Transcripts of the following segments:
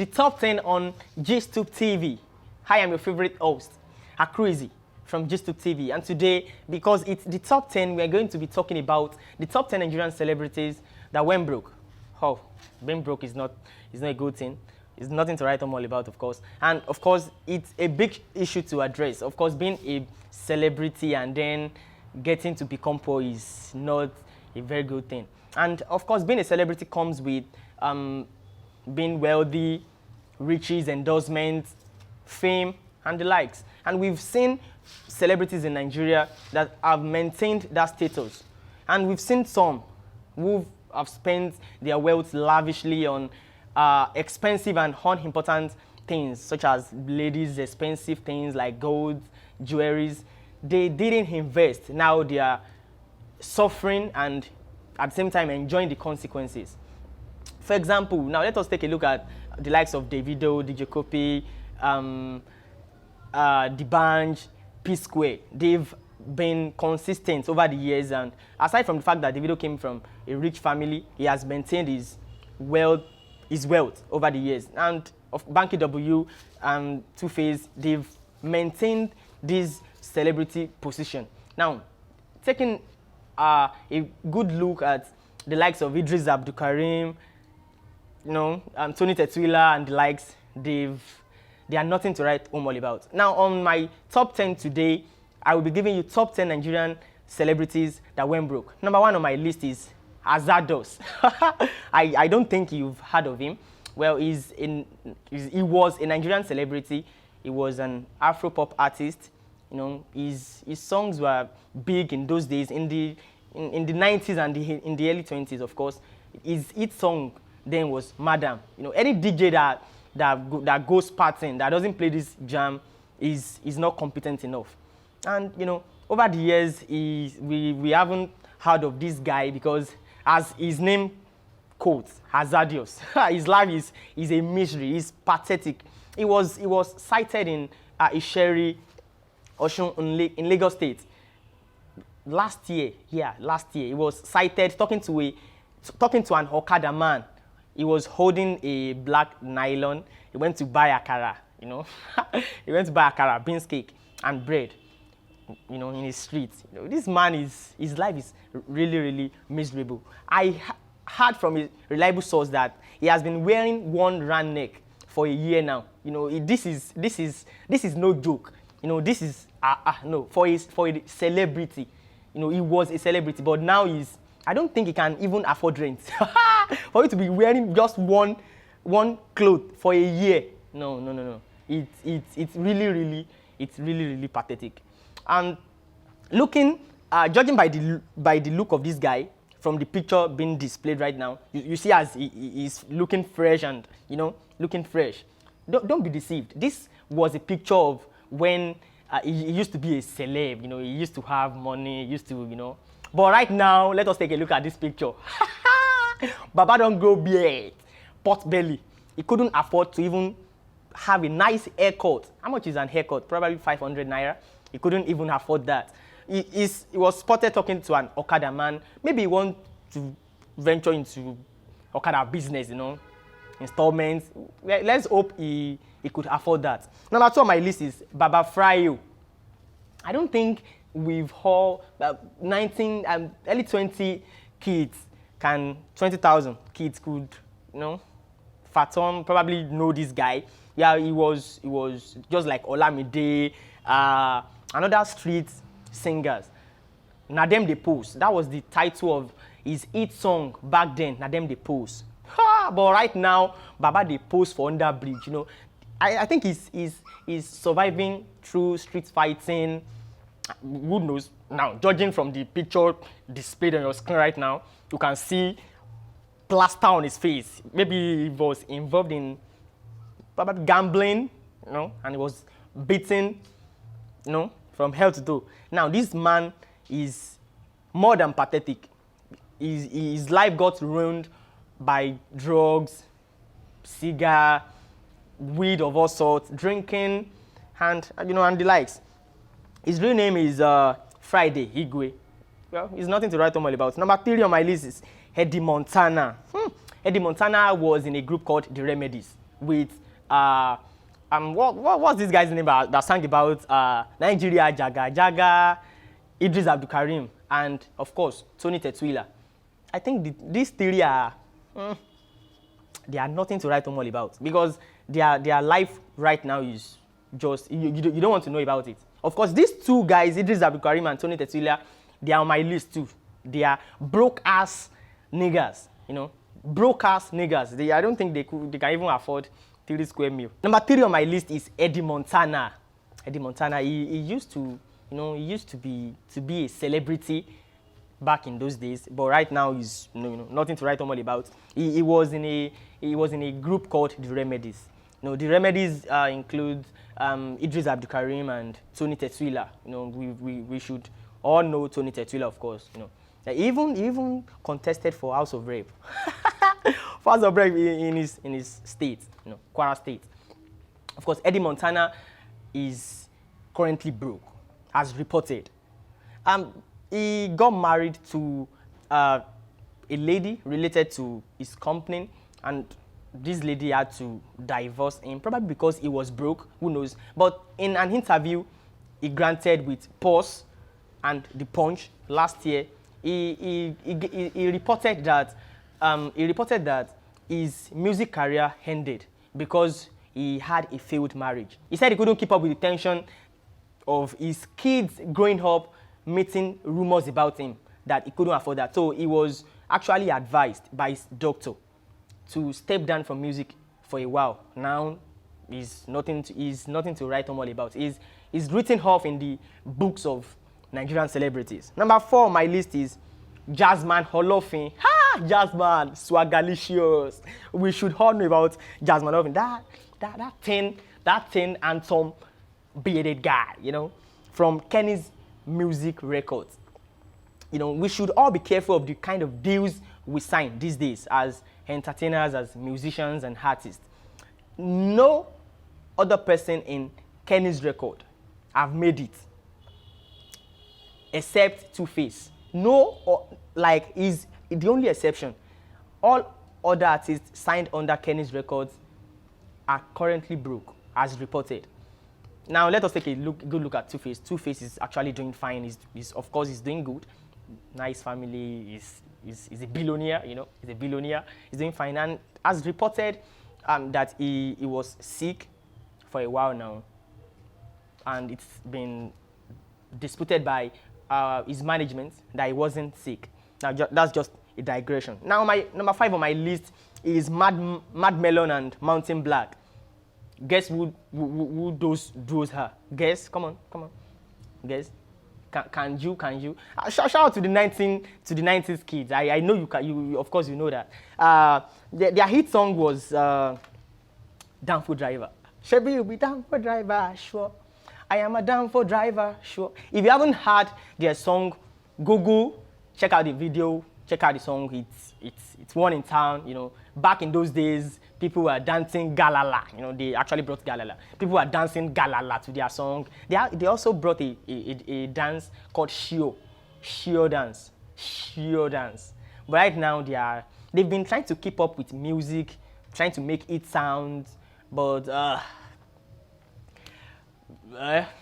the top 10 on GStube TV. Hi, I'm your favorite host, Akruizi from GStube TV. And today, because it's the top 10, we're going to be talking about the top 10 Nigerian celebrities that went broke. Oh, being broke is not a good thing. It's nothing to write home all about, of course. And of course, it's a big issue to address. Of course, being a celebrity and then getting to become poor is not a very good thing. And of course, being a celebrity comes with being wealthy, riches, endorsements, fame, and the likes. And we've seen celebrities in Nigeria that have maintained that status. And we've seen some who have spent their wealth lavishly on expensive and unimportant things, such as ladies' expensive things like gold, jewelries. They didn't invest. Now they are suffering and at the same time enjoying the consequences. For example, now let us take a look at the likes of Davido, DJ Kopi, D'banj, P-Square. They've been consistent over the years, and aside from the fact that Davido came from a rich family, he has maintained his wealth over the years. And of Banky W and Two-Face, they've maintained this celebrity position. Now, taking a good look at the likes of Idris Abdulkarim, Tony Tetuila and the likes, they are nothing to write home all about. Now, on my top 10 today, I will be giving you top 10 Nigerian celebrities that went broke. Number 1 on my list is Azados. I don't think you've heard of him. Well, he was a Nigerian celebrity. He was an Afro-pop artist. His songs were big in those days, in the 90s and in the early 20s, of course. His hit song then was Madam. Any DJ that goes partying, that doesn't play this jam, is not competent enough. And over the years, we haven't heard of this guy because, as his name quotes, Hazardious. His life is a misery. It's pathetic. He was cited in Isheri, Osun, in Lagos State. Last year, he was cited talking to an Okada man. He was holding a black nylon. He went to buy akara, He went to buy akara, beans cake, and bread, in his streets. This man his life is really, really miserable. I heard from a reliable source that he has been wearing one round neck for a year now. This is no joke. This is no, for a celebrity. He was a celebrity, but now I don't think he can even afford rent. For you to be wearing just one cloth for a year, no. It's really, really pathetic. And judging by the look of this guy from the picture being displayed right now, you see as he's looking fresh and looking fresh. Don't be deceived. This was a picture of when he used to be a celeb. He used to have money. He used to But right now, let us take a look at this picture. Baba don't grow beard, pot belly. He couldn't afford to even have a nice haircut. How much is an haircut? Probably 500 naira. He couldn't even afford that. He was spotted talking to an Okada man. Maybe he wants to venture into Okada business, installments. Let's hope he could afford that. Number 2 on my list is Baba Frayo. I don't think we've all 19 and early 20 kids 20,000 kids could fathom, probably know this guy. Yeah, he was just like Olamide, another street singers. Na dem dey pose. That was the title of his hit song back then. Na dem dey pose. But right now, Baba dey pose for under bridge. I think he's surviving through street fighting. Who knows? Now, judging from the picture displayed on your screen right now, you can see plaster on his face. Maybe he was involved in probably gambling, and he was beaten, from head to toe. Now, this man is more than pathetic. His life got ruined by drugs, cigar, weed of all sorts, drinking, and the likes. His real name is Friday Igwe. Well, it's nothing to write home all about. Number 3 on my list is Eddie Montana. Eddie Montana was in a group called The Remedies. with what's this guy's name that sang about Nigeria, Jaga Jaga, Idris Abdul Karim, and of course Tony Tetuila. I think these three are they are nothing to write home all about, because their life right now is just you don't want to know about it. Of course, these two guys, Idris Abdul Karim and Tony Tetuila, they are on my list too. They are broke ass niggas, you know, broke ass niggas. I don't think they can even afford 3 square meal. Number 3 on my list is Eddie Montana. Eddie Montana, he used to, you know, he used to be a celebrity back in those days, but right now he's nothing to write home all about. He was in a group called The Remedies. You know, The Remedies include Idris Abdul Karim and Tony Tetuila. You know, we should all know Tony Tetuila, of course. You know, he even contested for House of Rap. For House of Rap in his state, you know, Kwara State. Of course, Eddie Montana is currently broke, as reported. He got married to a lady related to his company, and this lady had to divorce him, probably because he was broke, who knows. But in an interview he granted with Pulse and The Punch last year, he reported that his music career ended because he had a failed marriage. He said he couldn't keep up with the tension of his kids growing up, meeting rumors about him that he couldn't afford that. So he was actually advised by his doctor to step down from music for a while. Now he's nothing to write home all about. He's written off in the books of Nigerian celebrities. Number 4 on my list is Jazzman Holofin. Ha! Jazzman, swagalicious. We should all know about Jazzman Holofin. That thin handsome bearded guy, you know, from Kenny's Music Records. You know, we should all be careful of the kind of deals we sign these days as entertainers, as musicians and artists. No other person in Kenny's record have made it except Two-Face. Is the only exception. All other artists signed under Kenny's records are currently broke, as reported. Now let us take a good look at Two-Face. Two-Face is actually doing fine. Of course he's doing good. Nice family. He's a billionaire. You know, he's a billionaire. He's doing fine. And as reported, that he was sick for a while now, and it's been disputed by his management that he wasn't sick. Now that's just a digression. Now my number 5 on my list is Mad Melon and Mountain Black. Guess who those duos are? Guess, come on. Guess. Can you? Shout out to the 90s kids. I know you can. You of course you know that. Their hit song was Down for Driver. Shebi you be down for driver, sure. I am a down for driver, sure. If you haven't heard their song, Google, check out the video, check out the song. It's one in town. You know, back in those days, people were dancing galala. You know, they actually brought galala. People were dancing galala to their song. They also brought a dance called Shio dance. But right now they've been trying to keep up with music, trying to make it sound, but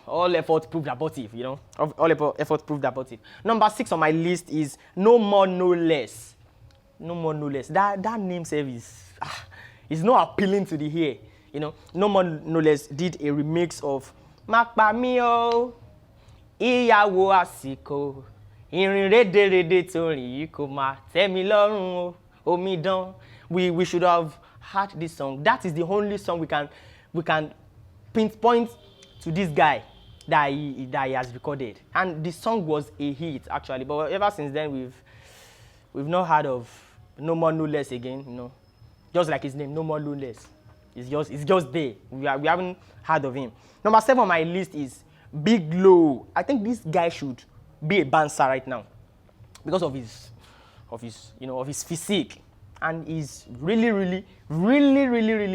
all efforts proved abortive. You know, all efforts proved abortive. Number 6 on my list is No More No Less. No More No Less. That name service is not appealing to the ear. You know, No More No Less did a remix of Makpa Mio, Iyawo Asiko, Irin Rede Rede Tori Ikoma, Temi Lorun Omidan. We should have heard this song. That is the only song we can pinpoint to this guy that he has recorded, and the song was a hit actually. But ever since then, we've not heard of No More No Less again. You know, just like his name, No More No Less. It's just there. We haven't heard of him. Number 7 on my list is Big Low. I think this guy should be a bouncer right now because of his physique, and he's really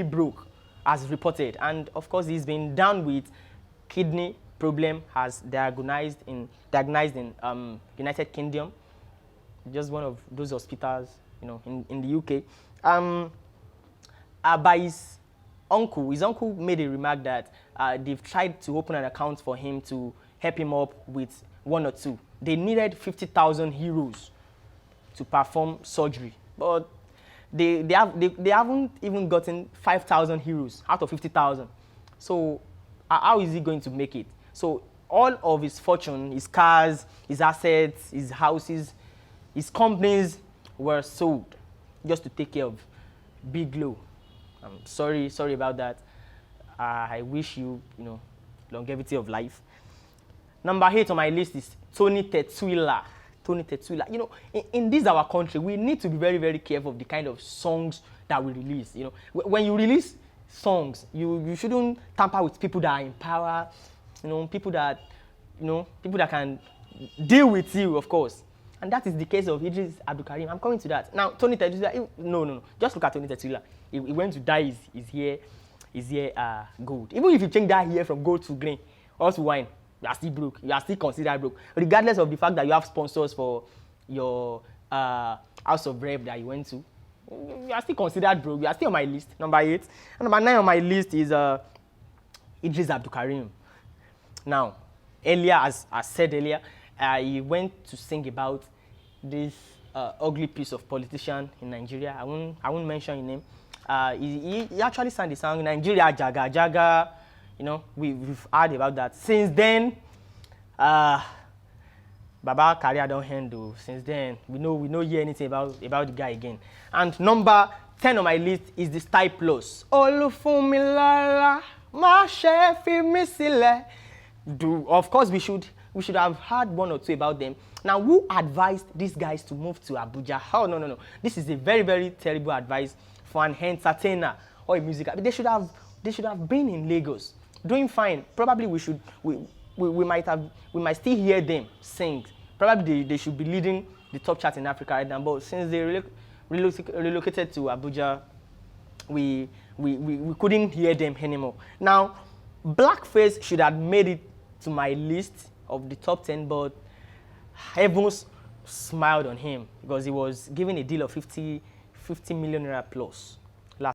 broke, as reported. And of course, he's been down with kidney problem, as diagnosed in United Kingdom, just one of those hospitals, you know, in the UK. By his his uncle made a remark that they've tried to open an account for him to help him up with 1 or 2. They needed 50,000 euros to perform surgery, but they haven't even gotten 5,000 euros out of 50,000. So how is he going to make it? So all of his fortune, his cars, his assets, his houses, his companies were sold just to take care of Big Low. I'm sorry about that. I wish you, longevity of life. Number 8 on my list is Tony Tetuila. Tony Tetuila. In this our country, we need to be very, very careful of the kind of songs that we release. When you release songs, you shouldn't tamper with people that are in power. People that can deal with you, of course. And that is the case of Idris Abdulkarim. I'm coming to that. Now, Tony Tetuila, no. Just look at Tony Tetuila. He went to dye his hair gold. Even if you change that hair from gold to green or to wine, you are still broke. You are still considered broke. Regardless of the fact that you have sponsors for your house of rep that you went to, you are still considered broke. You are still on my list, number 8. And number 9 on my list is Idris Abdulkarim. Now, earlier, as I said earlier, he went to sing about this ugly piece of politician in Nigeria. I won't mention his name. He actually sang the song Nigeria Jaga Jaga. We've heard about that. Since then, Baba career don't handle. Since then, we know hear anything about the guy again. And number 10 on my list is the Style Plus. Olufumilala, ma shefi misile. Of course, we should have heard 1 or 2 about them. Now, who advised these guys to move to Abuja? Oh, no. This is a very, very terrible advice for an entertainer or a music. They should have been in Lagos, doing fine. Probably we might still hear them sing. Probably they should be leading the top chart in Africa right now. But since they relocated to Abuja, we couldn't hear them anymore. Now, Blackface should have made it to my list of the top 10, but Heavens smiled on him because he was given a deal of 50 million naira plus.